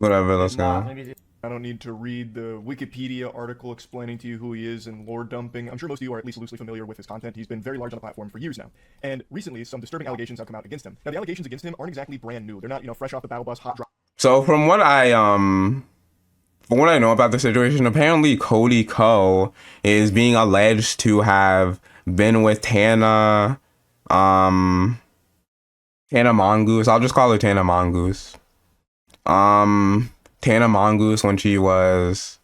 Whatever, let's go. I don't need to read the Wikipedia article explaining to you who he is and lore dumping. I'm sure most of you are at least loosely familiar with his content. He's been very large on the platform for years now. And recently, some disturbing allegations have come out against him. Now, the allegations against him aren't exactly brand new. They're not, fresh off the battle bus, hot drop. So from what I know about the situation, apparently Cody is being alleged to have been with Tana Mongoose. I'll just call her Tana Mongoose. Tana Mongoose when she was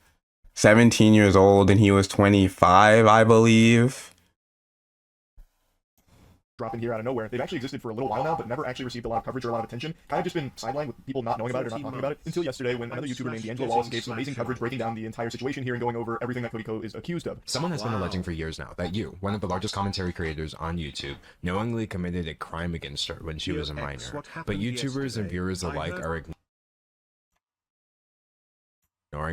17 years old and he was 25, I believe. Dropping here out of nowhere. They've actually existed for a little while now, but never actually received a lot of coverage or a lot of attention. Kind of just been sidelined with people not knowing about it or not talking about it until yesterday when another YouTuber named D'Angelo Wallace gave some amazing coverage breaking down the entire situation here and going over everything that Cody Co is accused of. Someone has been alleging for years now that you, one of the largest commentary creators on YouTube, knowingly committed a crime against her when she was a minor. But YouTubers and viewers alike are ignoring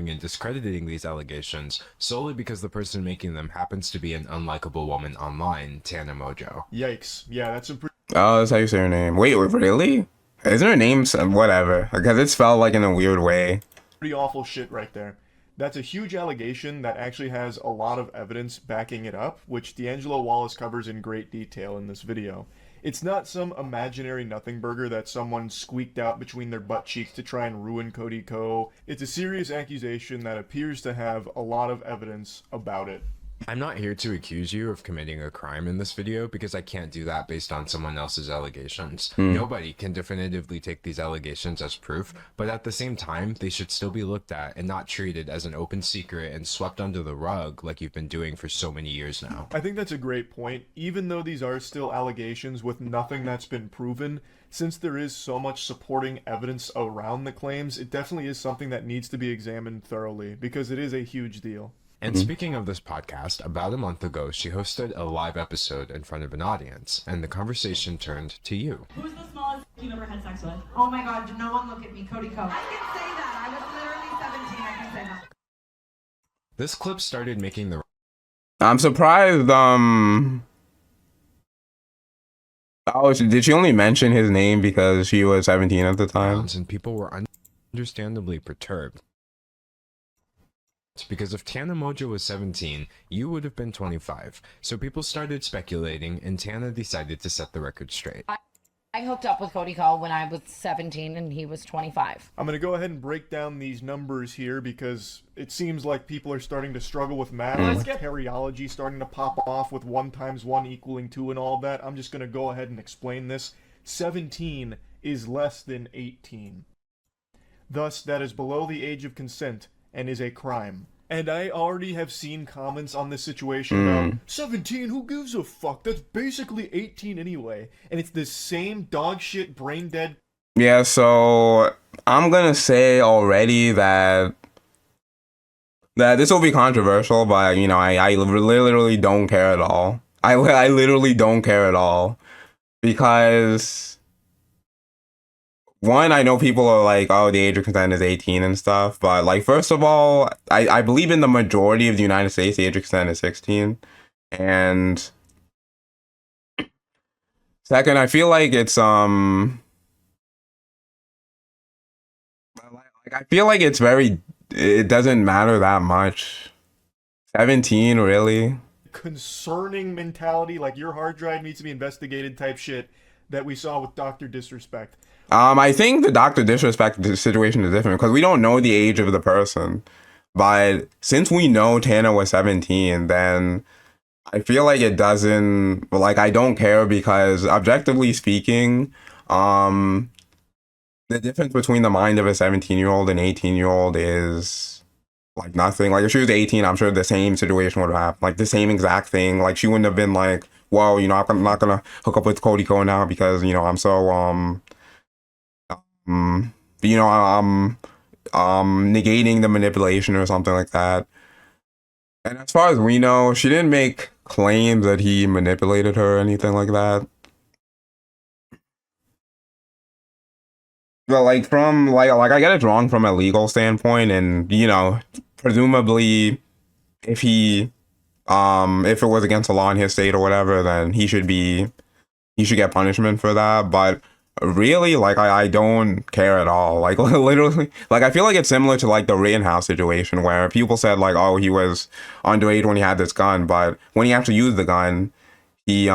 and discrediting these allegations solely because the person making them happens to be an unlikable woman online, Tana Mojo. Yikes. Yeah, that's a pretty... Oh, that's how you say her name. Wait, really? Isn't her name whatever? Because it's spelled like in a weird way. Pretty awful shit right there. That's a huge allegation that actually has a lot of evidence backing it up, which D'Angelo Wallace covers in great detail in this video. It's not some imaginary nothing burger that someone squeaked out between their butt cheeks to try and ruin Cody Co. It's a serious accusation that appears to have a lot of evidence about it. I'm not here to accuse you of committing a crime in this video because I can't do that based on someone else's allegations. Nobody can definitively take these allegations as proof, but at the same time, they should still be looked at and not treated as an open secret and swept under the rug like you've been doing for so many years now. I think that's a great point. Even though these are still allegations with nothing that's been proven, since there is so much supporting evidence around the claims, it definitely is something that needs to be examined thoroughly because it is a huge deal. And speaking of this podcast, about a month ago, she hosted a live episode in front of an audience, and the conversation turned to you. Who's the smallest you've ever had sex with? Oh my god, no one look at me, Cody Co. I can say that. I was literally 17, I can say that. This clip started making the... I'm surprised, oh, did she only mention his name because she was 17 at the time? And people were understandably perturbed. Because if Tana Mojo was 17, you would have been 25. So people started speculating, and Tana decided to set the record straight. I hooked up with Cody Co when I was 17 and he was 25. I'm going to go ahead and break down these numbers here because it seems like people are starting to struggle with math. Let's get Harryology starting to pop off with 1 × 1 = 2 and all of that. I'm just going to go ahead and explain this. 17 is less than 18. Thus, that is below the age of consent and is a crime. And I already have seen comments on this situation about 17, who gives a fuck? That's basically 18 anyway. And it's the same dog shit brain dead. Yeah, so I'm gonna say already that this will be controversial, but I literally don't care at all. I literally don't care at all because one, I know people are like, oh, the age of consent is 18 and stuff, but like, first of all, I believe in the majority of the United States, the age of consent is 16. And second, I feel like it's, I feel like it's it doesn't matter that much. 17, really? Concerning mentality, like your hard drive needs to be investigated type shit that we saw with Dr. Disrespect. I think the Dr. Disrespect situation is different because we don't know the age of the person. But since we know Tana was 17, then I feel like it doesn't, like, I don't care because objectively speaking, the difference between the mind of a 17-year-old and 18-year-old is like nothing. Like, if she was 18, I'm sure the same situation would have happened. Like, the same exact thing. Like, she wouldn't have been like, whoa, I'm not gonna hook up with Cody Co now because, I'm so, I'm negating the manipulation or something like that. And as far as we know, she didn't make claims that he manipulated her or anything like that. But like from like I get it wrong from a legal standpoint, and presumably if he if it was against the law in his state or whatever, then he should get punishment for that. But really, like, I don't care at all. Like, literally, like, I feel like it's similar to like the Rittenhouse situation where people said like, oh, he was underage when he had this gun, but when he actually used the gun, he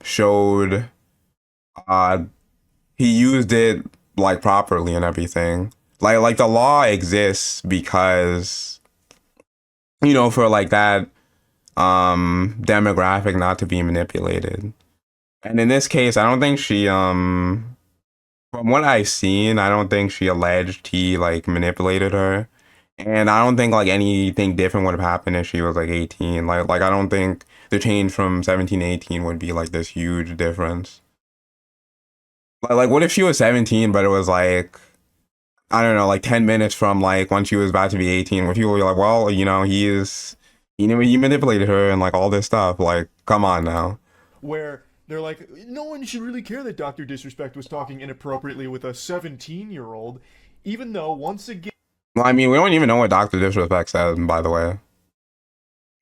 showed uh he used it like properly and everything. Like the law exists because, you know, for like that demographic not to be manipulated. And in this case, I don't think she from what I've seen, I don't think she alleged he like manipulated her. And I don't think like anything different would have happened if she was like 18. Like I don't think the change from 17 to 18 would be like this huge difference. Like what if she was 17 but it was like, I don't know, like 10 minutes from like when she was about to be 18, where people were like, well, you know, he manipulated her and like all this stuff. Like, come on now. Where they're like, no one should really care that Dr. Disrespect was talking inappropriately with a 17-year-old, even though, once again... Well, I mean, we don't even know what Dr. Disrespect said, by the way.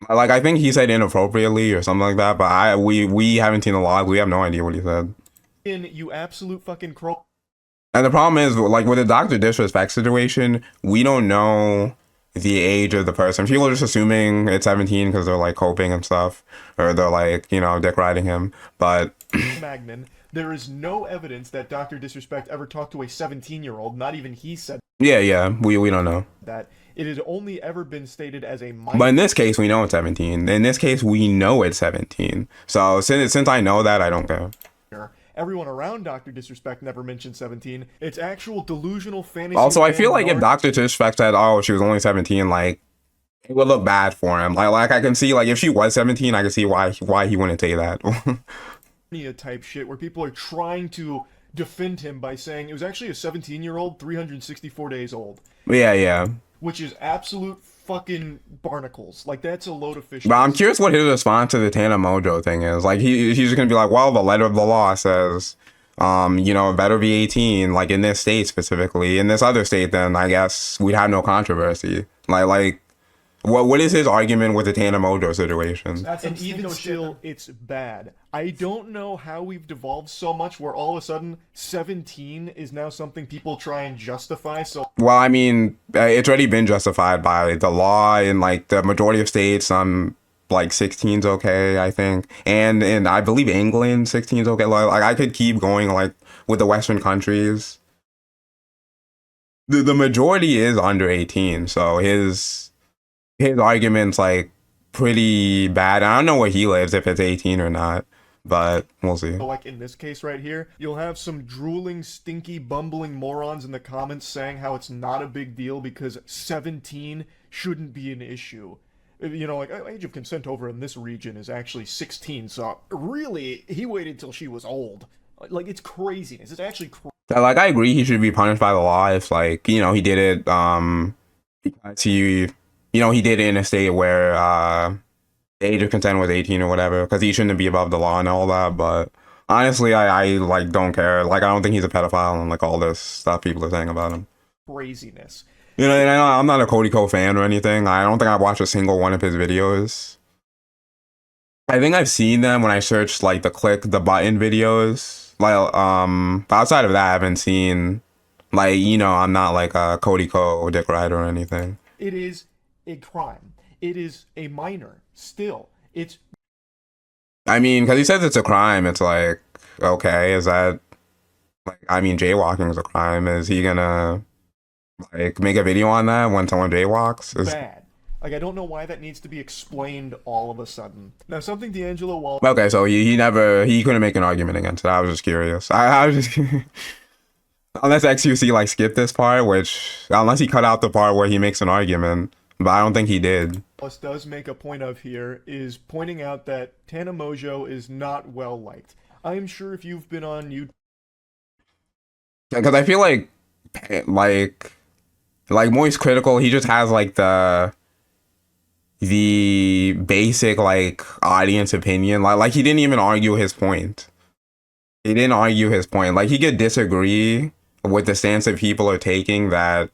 Like, I think he said inappropriately or something like that, but we haven't seen the log. We have no idea what he said. You absolute fucking crow. And the problem is, like, with the Dr. Disrespect situation, we don't know the age of the person. People are just assuming it's 17 because they're, like, coping and stuff. Or they're, like, you know, dick riding him. But... Magnan, there is no evidence that Dr. Disrespect ever talked to a 17-year-old. Not even he said Yeah, we don't know. that. It has only ever been stated as a minor. But in this case, we know it's 17. In this case, we know it's 17. So since I know that, I don't care. Everyone around Dr. Disrespect never mentioned 17. It's actual delusional fantasy. Also, I feel like if Dr. Disrespect said, oh, she was only 17, like, it would look bad for him. Like I can see, like, if she was 17, I can see why he wouldn't say that. Type shit where people are trying to defend him by saying it was actually a 17-year-old, 364 days old. Yeah. Which is absolute fucking barnacles. Like, that's a load of fish. But I'm curious what his response to the Tana Mojo thing is. Like, he's just gonna be like, well, the letter of the law says, you know, it better be 18, like, in this state specifically. In this other state, then I guess we'd have no controversy. Like, what is his argument with the Tana Mojo situation? And even still, it's bad. I don't know how we've devolved so much where all of a sudden 17 is now something people try and justify. So, well, I mean, it's already been justified by the law in like the majority of states. Like 16's okay, I think, and I believe England 16's okay. Like I could keep going like with the Western countries. The majority is under 18, so his argument's like pretty bad. I don't know where he lives, if it's 18 or not, but we'll see. Like in this case right here, you'll have some drooling, stinky, bumbling morons in the comments saying how it's not a big deal because 17 shouldn't be an issue. You know, like, age of consent over in this region is actually 16, so really, he waited till she was old. Like, it's craziness. It's actually crazy. Like, I agree he should be punished by the law if, like, you know, he did it, because he did it in a state where, the age of consent was 18 or whatever, because he shouldn't be above the law and all that, but honestly, I like, don't care. Like, I don't think he's a pedophile and, like, all this stuff people are saying about him. Craziness. You know, and I'm not a Cody fan or anything. I don't think I've watched a single one of his videos. I think I've seen them when I searched, like, the click the button videos. Like, outside of that, I haven't seen, like, you know, I'm not, like, a Cody dick rider or anything. It is a crime. It is a minor. Still, it's... I mean, because he says it's a crime, it's like, okay, is that... Like, I mean, jaywalking is a crime. Is he gonna... like, make a video on that when someone jaywalks? Bad. Like, I don't know why that needs to be explained all of a sudden. Now, something D'Angelo Wall... Okay, so he couldn't make an argument against it. I was just curious. I was just... Unless XUC, like, skipped this part, unless he cut out the part where he makes an argument, but I don't think he did. Does make a point of here is pointing out that Tana Mojo is not well liked. I am sure if you've been on YouTube... Because I feel like Moist Critical, he just has like the basic like audience opinion. Like he didn't even argue his point. Like he could disagree with the stance that people are taking that,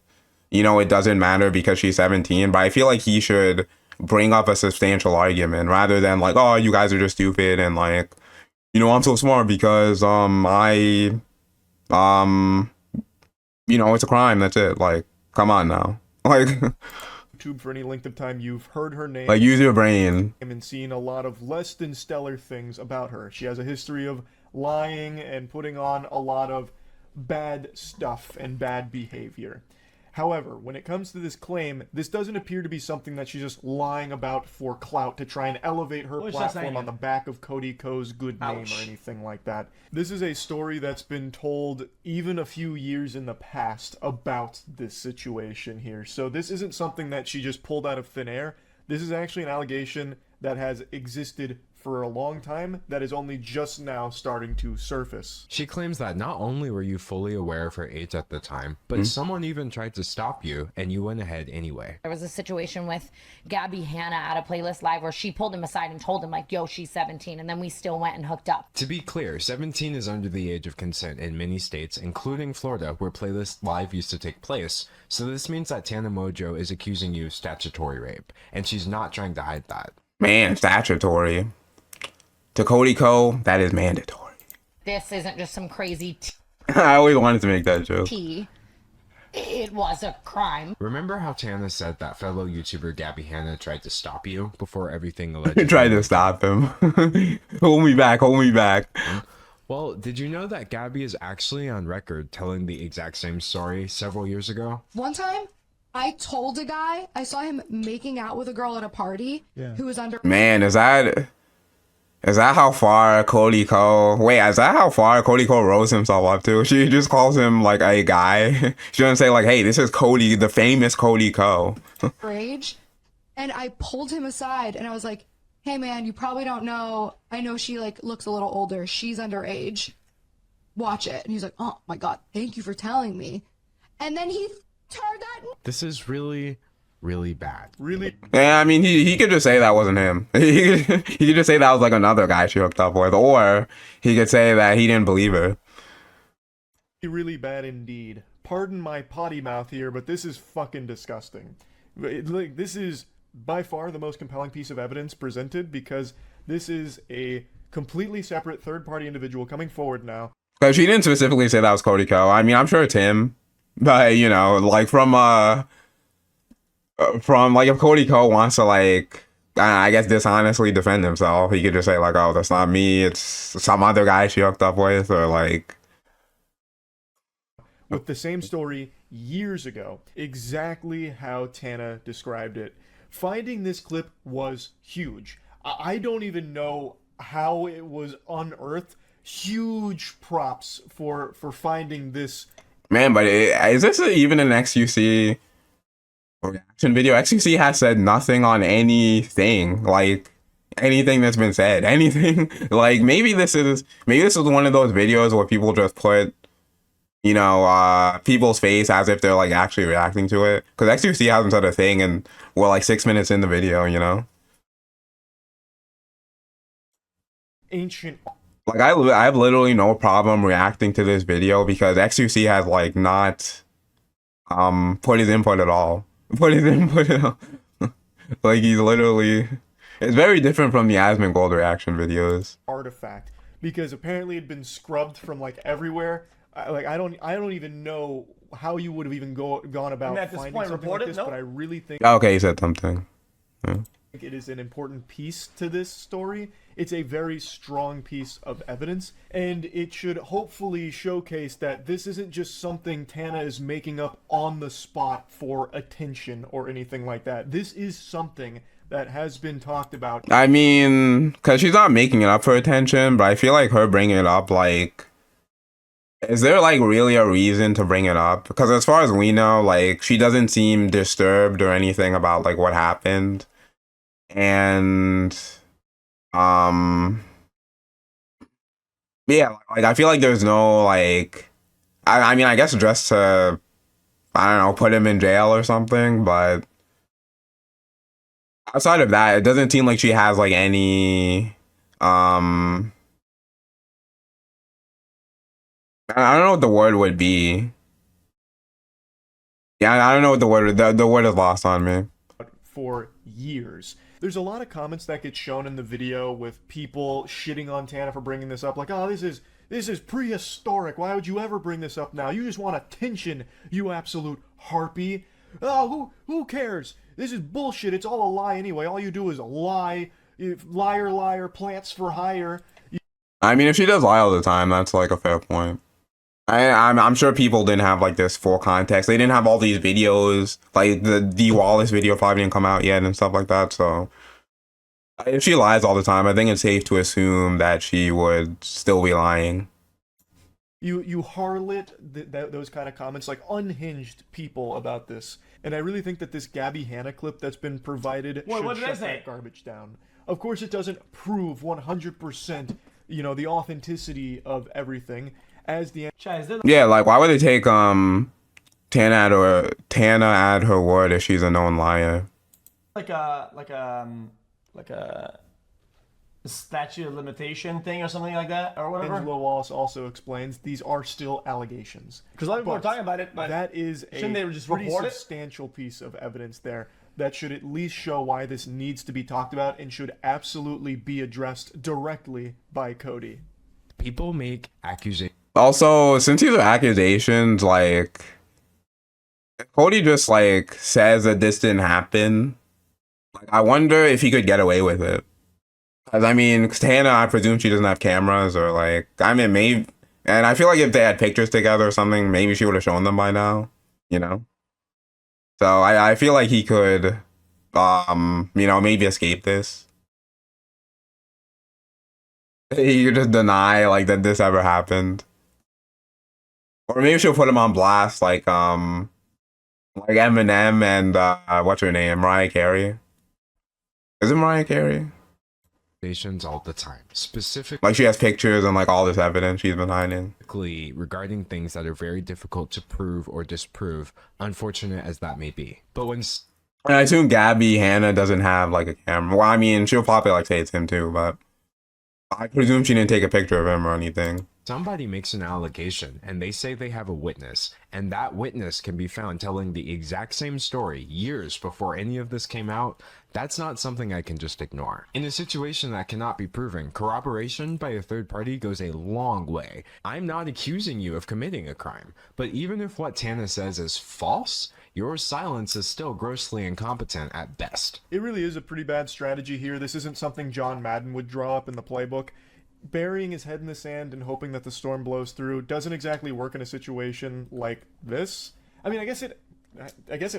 you know, it doesn't matter because she's 17, but I feel like he should bring up a substantial argument rather than like, oh, you guys are just stupid and like, you know, I'm so smart because I It's a crime. That's it. Like, come on now. Like, YouTube for any length of time, you've heard her name like use your brain. and seen a lot of less than stellar things about her. She has a history of lying and putting on a lot of bad stuff and bad behavior. However, when it comes to this claim, this doesn't appear to be something that she's just lying about for clout to try and elevate her platform on the back of Cody Ko's good name or anything like that. This is a story that's been told even a few years in the past about this situation here. So this isn't something that she just pulled out of thin air. This is actually an allegation that has existed for a long time that is only just now starting to surface. She claims that not only were you fully aware of her age at the time, but someone even tried to stop you and you went ahead anyway. There was a situation with Gabby Hanna at a Playlist Live where she pulled him aside and told him, like, yo, she's 17. And then we still went and hooked up. To be clear, 17 is under the age of consent in many states, including Florida, where Playlist Live used to take place. So this means that Tana Mojo is accusing you of statutory rape, and she's not trying to hide that. Man, statutory. To Cody Ko, that is mandatory. This isn't just some crazy I always wanted to make that joke. tea. It was a crime. Remember how Tana said that fellow YouTuber Gabby Hanna tried to stop you before everything allegedly... Tried to stop him. Hold me back, hold me back. Well, did you know that Gabby is actually on record telling the exact same story several years ago? One time, I told a guy, I saw him making out with a girl at a party who was under... Man, is that how far Cody Ko rose himself up to? She just calls him like a guy. She doesn't say like, hey, this is Cody, the famous Cody Ko. age. And I pulled him aside and I was like, hey man, you probably don't know. I know she like looks a little older. She's underage. Watch it. And he's like, oh my God, thank you for telling me. And then he turned that. This is really, really bad. Really? Yeah, I mean, he could just say that wasn't him. He could just say that was like another guy she hooked up with, or he could say that he didn't believe her. Really bad indeed. Pardon my potty mouth here, but this is fucking disgusting. This is by far the most compelling piece of evidence presented because this is a completely separate third-party individual coming forward now. Because she didn't specifically say that was Cody Ko. I mean, I'm sure it's him, but like from like if Cody Ko wants to like, I guess dishonestly defend himself, he could just say like, oh, that's not me, it's some other guy she hooked up with, or like. With the same story years ago, exactly how Tana described it. Finding this clip was huge. I don't even know how it was unearthed. Huge props for finding this. Man, but is this even an XQC reaction video? XQC has said nothing on anything, like anything that's been said, anything. Like maybe this is one of those videos where people just put people's face as if they're like actually reacting to it. Because XQC hasn't said a thing and we're like 6 minutes in the video, Ancient. Like I have literally no problem reacting to this video because XQC has like not put his input at all. Like he's literally, it's very different from the Asmongold Gold reaction videos. Artifact, because apparently it'd been scrubbed from like everywhere. I don't even know how you would have even gone about finding something like this, but I really think Okay, he said something. Yeah. it is an important piece to this story. It's a very strong piece of evidence, and it should hopefully showcase that this isn't just something Tana is making up on the spot for attention or anything like that. This is something that has been talked about. I mean, because she's not making it up for attention, but I feel like her bringing it up, like, is there like really a reason to bring it up? Because as far as we know, like, she doesn't seem disturbed or anything about like what happened. And yeah, like I feel like there's no like, I mean, I guess just to, I don't know, put him in jail or something, but outside of that, it doesn't seem like she has like any I don't know what the word would be. Yeah, I don't know what the word is lost on me. For years. There's a lot of comments that get shown in the video with people shitting on Tana for bringing this up, like, oh, this is This is prehistoric. Why would you ever bring this up now? You just want attention, you absolute harpy. Oh, who cares? This is bullshit. It's all a lie anyway. All you do is lie. Liar, liar, plants for hire. I mean, if she does lie all the time, that's like a fair point. I'm sure people didn't have like this full context. They didn't have all these videos, like the D Wallace video probably didn't come out yet and stuff like that. So if she lies all the time, I think it's safe to assume that she would still be lying. You harlot those kind of comments, like unhinged people about this. And I really think that this Gabby Hanna clip that's been provided should shut that garbage down. Of course, it doesn't prove 100%, the authenticity of everything. As the Yeah, like why would they take Tana at her word if she's a known liar? Like a statute of limitation thing or something like that or whatever. Angela Wallace also explains these are still allegations. Because a lot of people are talking about it, but that is shouldn't they just pretty report it? substantial piece of evidence there that should at least show why this needs to be talked about and should absolutely be addressed directly by Cody. People make accusations. Also, since these are accusations, like Cody just like says that this didn't happen. Like, I wonder if he could get away with it. Cause I mean, Tana, I presume she doesn't have cameras or like, I mean, maybe, and I feel like if they had pictures together or something, maybe she would have shown them by now, So I feel like he could, maybe escape this. He could just deny like that this ever happened. Or maybe she'll put him on blast like Eminem and what's her name? Mariah Carey. Is it Mariah Carey? All the time, specifically Like she has pictures and like all this evidence she's been hiding. regarding things that are very difficult to prove or disprove, unfortunate as that may be. But when And I assume Gabby Hanna doesn't have like a camera. Well, I mean, she'll probably like say it's him too, but I presume she didn't take a picture of him or anything. somebody makes an allegation and they say they have a witness, and that witness can be found telling the exact same story years before any of this came out, that's not something I can just ignore. In a situation that cannot be proven, corroboration by a third party goes a long way. I'm not accusing you of committing a crime, but even if what Tana says is false, your silence is still grossly incompetent at best. It really is a pretty bad strategy here. This isn't something John Madden would draw up in the playbook. Burying his head in the sand and hoping that the storm blows through doesn't exactly work in a situation like this. I mean, I guess it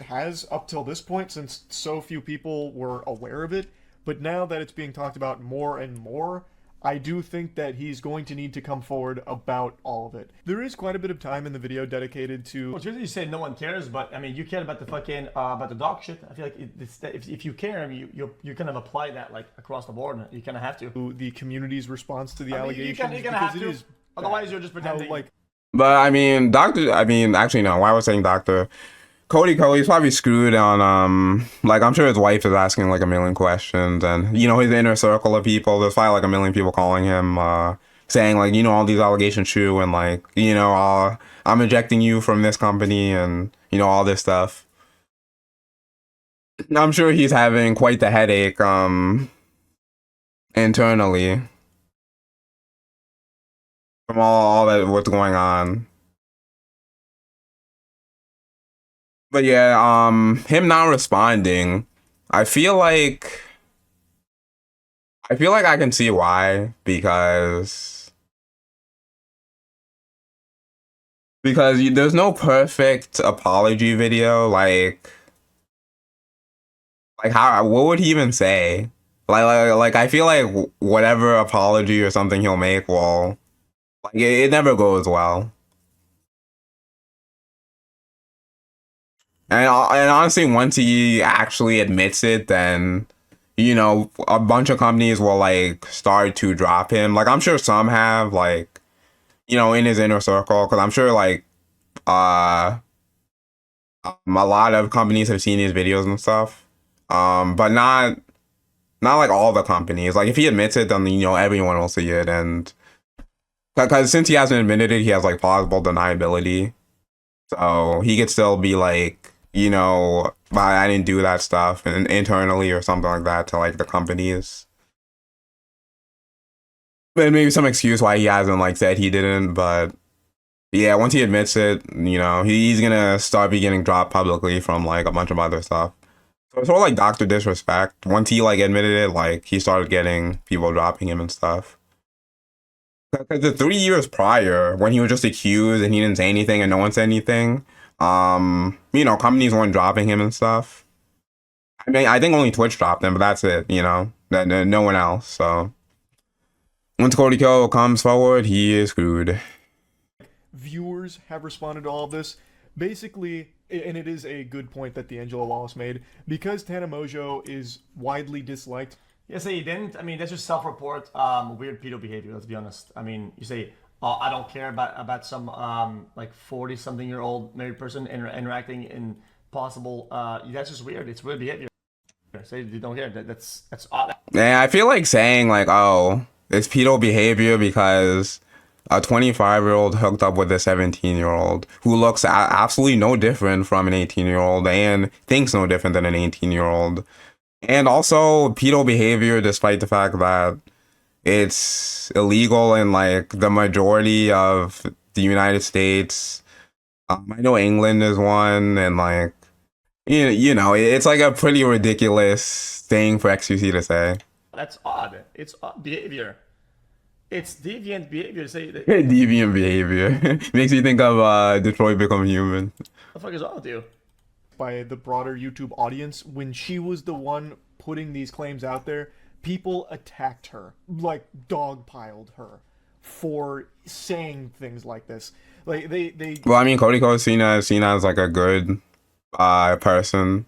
has up till this point, since so few people were aware of it, but now that it's being talked about more and more, I do think that he's going to need to come forward about all of it. There is quite a bit of time in the video dedicated to... Well, it's really you say no one cares, but I mean, you care about the fucking, about the dog shit. I feel like if you care, I mean, you kind of apply that like across the board. You kind of have to. The community's response to the I mean, allegations. you're gonna have to. Otherwise, you're just pretending. But I mean, actually no, why I was saying Doctor... Cody's probably screwed on, like, I'm sure his wife is asking, like, a million questions, and, you know, his inner circle of people, there's probably, like, a million people calling him, saying, like, you know, all these allegations true, and, like, you know, I'm ejecting you from this company, and, you know, all this stuff. I'm sure he's having quite the headache, internally, from all that, what's going on. But yeah, him not responding, I feel like I can see why, because there's no perfect apology video, like how, what would he even say? Like I feel like whatever apology or something he'll make, well, like it never goes well. And honestly, once he actually admits it, then, you know, a bunch of companies will, like, start to drop him. Like, I'm sure some have, like, you know, in his inner circle. Because I'm sure, like, a lot of companies have seen these videos and stuff. But not like, all the companies. Like, if he admits it, then, you know, everyone will see it. And because since he hasn't admitted it, he has, like, plausible deniability. So he could still be, like, you know, I didn't do that stuff, and internally or something like that to like the companies. and maybe some excuse why he hasn't like said he didn't, but yeah, once he admits it, you know, he's gonna start be getting dropped publicly from like a bunch of other stuff. So it's sort of like Dr. Disrespect. Once he like admitted it, like he started getting people dropping him and stuff. Because the 3 years prior, when he was just accused and he didn't say anything and no one said anything, you know, companies weren't dropping him and stuff. I mean, I think only Twitch dropped him, but that's it, you know, no one else. So once Cody Ko comes forward, he is screwed. Viewers have responded to all of this. Basically, and it is a good point that D'Angelo Wallace made, because Tana Mojo is widely disliked. Yeah, say you didn't. I mean, that's just self-report weird pedo behavior. Let's be honest. I mean, you say, "Oh, I don't care about some like 40-something-year-old married person interacting in possible." That's just weird. It's weird behavior. Say you don't care. That's odd. Yeah, I feel like saying like, "Oh, it's pedo behavior" because a 25-year-old hooked up with a 17-year-old who looks absolutely no different from an 18-year-old and thinks no different than an 18-year-old. And also pedo behavior, despite the fact that it's illegal in like the majority of the United States. I know England is one, and like, you know, it's like a pretty ridiculous thing for XQC to say. That's odd. It's odd behavior. It's deviant behavior. Say that. Deviant behavior makes you think of Detroit Become Human. What the fuck is wrong with you? By the broader YouTube audience, when she was the one putting these claims out there, people attacked her, like dogpiled her for saying things like this. Like they Well, I mean, Cody Ko is seen as like a good person,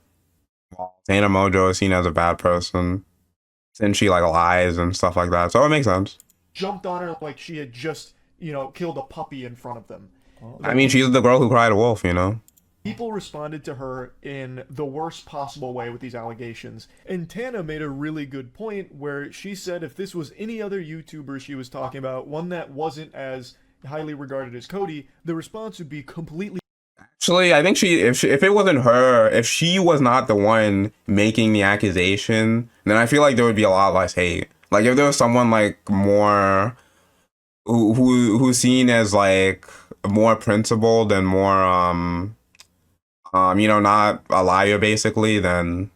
while Tana Mojo is seen as a bad person, since she like lies and stuff like that. So it makes sense. jumped on her like she had just, you know, killed a puppy in front of them. I mean, she's the girl who cried wolf, you know? People responded to her in the worst possible way with these allegations. And Tana made a really good point where she said if this was any other YouTuber she was talking about, one that wasn't as highly regarded as Cody, the response would be completely... Actually, I think if it wasn't her, if she was not the one making the accusation, then I feel like there would be a lot less hate. Like if there was someone like more who's seen as like more principled and more you know, not a liar basically, then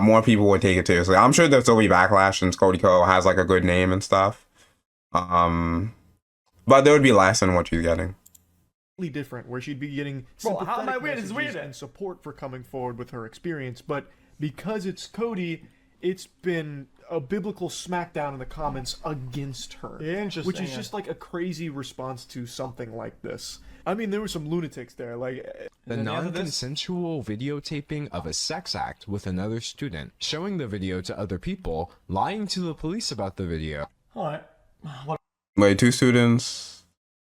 more people would take it seriously. I'm sure there'll still be backlash since Cody Ko has like a good name and stuff. But there would be less than what she's getting. different, where she'd be getting Bro, how am I sympathetic weird? It's messages weird. and support for coming forward with her experience. But because it's Cody, it's been a biblical smackdown in the comments against her. Interesting, Which is yeah. just like a crazy response to something like this. I mean, there were some lunatics there. Like, The Then after this- non-consensual videotaping of a sex act with another student, showing the video to other people, lying to the police about the video. All right. Wait, 2 students?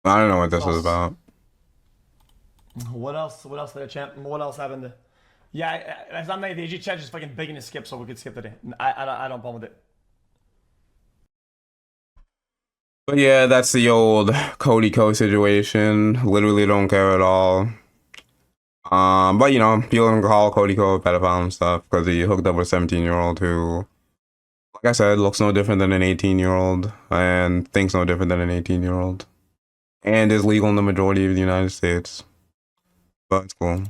I don't know what this is about. What else? What else there, champ? What else happened? Yeah, as I'm like, the AG chat is fucking begging to skip, so we could skip today. I don't problem with it. But yeah, that's the old Cody Ko situation. Literally don't care at all. But you know, people can call Cody Ko a pedophile and stuff because he hooked up with a 17-year-old who, like I said, looks no different than an 18-year-old and thinks no different than an 18-year-old. And is legal in the majority of the United States. But it's cool.